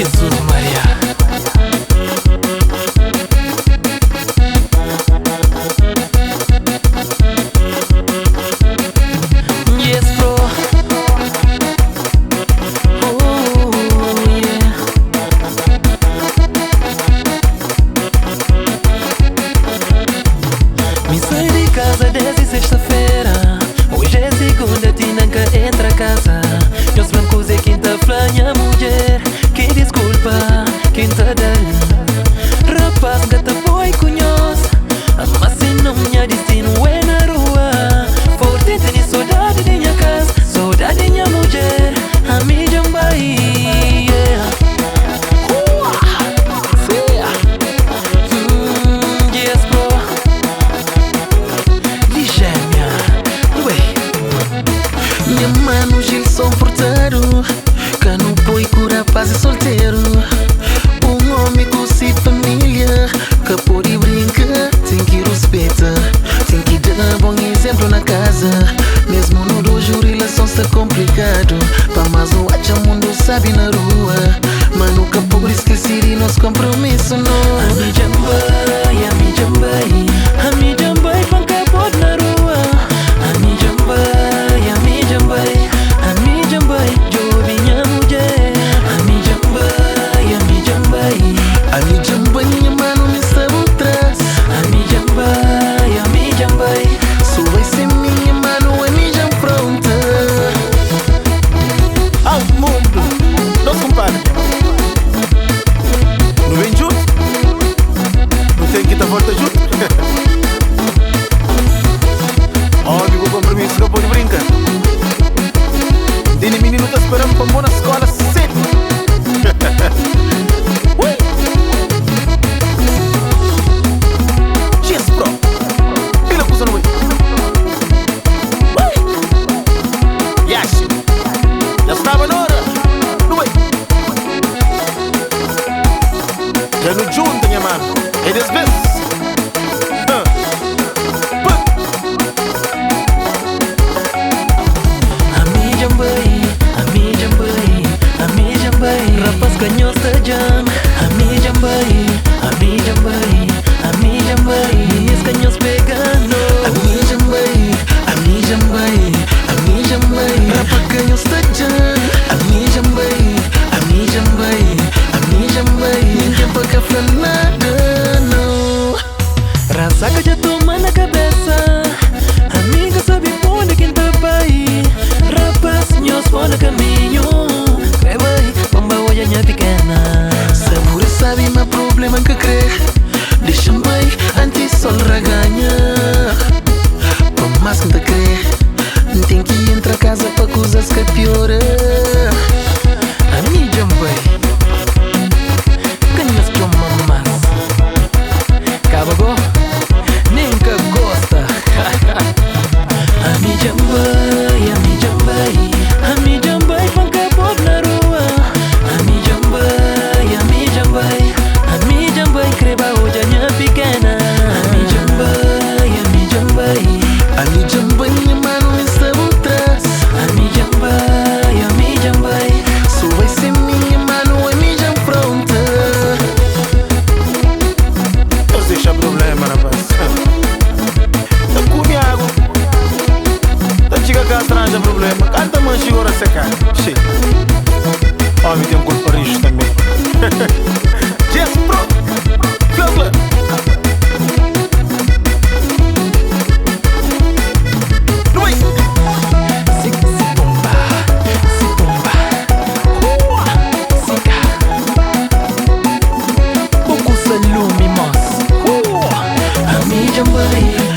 Jesus Maria. Yes, bro. Oh, yeah. Me saí de casa desde sexta-feira. Hoje é segunda, Tina que entra a casa. Meus brancos é quinta, flanha mulher. Que desculpa, quinta dali. Rapaz, gata boy conhece. Mas se não minha destino é na rua. Forte de saudade de minha casa. Saudade de minha mulher. A minha jambai, yeah. Yes, bro. Ligêmea, minha mano Gilson Porteiro. Cano boi cura paz e solteiro. Um homem com si família. Que pode brincar, tem que respeitar. Tem que dar bom exemplo na casa. Mesmo no dojo relação está complicado. Pra mais o acha mundo sabe na rua. Mas nunca por esquecer e nosso compromisso não. A mi jambai, a mi jambai. A mi jambai, panca pode na rua. A mi jambai, a mi jambai. A mi jambai, jobi minha mulher. A mi jambai, a mi jambai. A mi jambai, minha mano me sabe atrás. A mi jambai. Só vai ser minha mano, a mi jam pronta. Ao mundo, nosso compadre. Não vem junto? Não tem que dar volta junto? Óbvio, o compromisso que eu pode brincar. Dini menino tá esperando pra boa na escola cedo. Yes, bro. Pila coisa no meio. Yes. Já estava na hora. No meio. Já no junto, minha mano. É das vezes. Rapaz ganhou jam. A mi jambai. Minhas canhões pegando. A mi jambai. Rapaz ganhou jam. A mi jambai. Ninguém pode falar nada, não. Rasaca já toma na cabeça. Amiga sabe onde quem tá pai. Rapaz, nós fora caminho. Minha pequena Sabura sabe meu problema que crê. Deixa-me bem antes sol reganha. Por mais que te crê, tem que entrar a casa para coisas que piora. A mi jambai Ganhas que eu mamas Cabagô nem que gosta. A mi jambai. A mi jambai panca pode na rua. A mi jambai creba hoje a minha pequena. A mi jambai. A mi jambai, minha mano me sabe atrás. A mi jambai. Só vai ser minha mano, a mi jam pronta. Não deixa problema, rapaz. Eu comi água. Tá chega cá, arranja problema. Canta mancha e agora secar. Chega. Homem tem um corpo rijo também. Yes, bro. Flugler. Pouco salume, mas a mi jambai.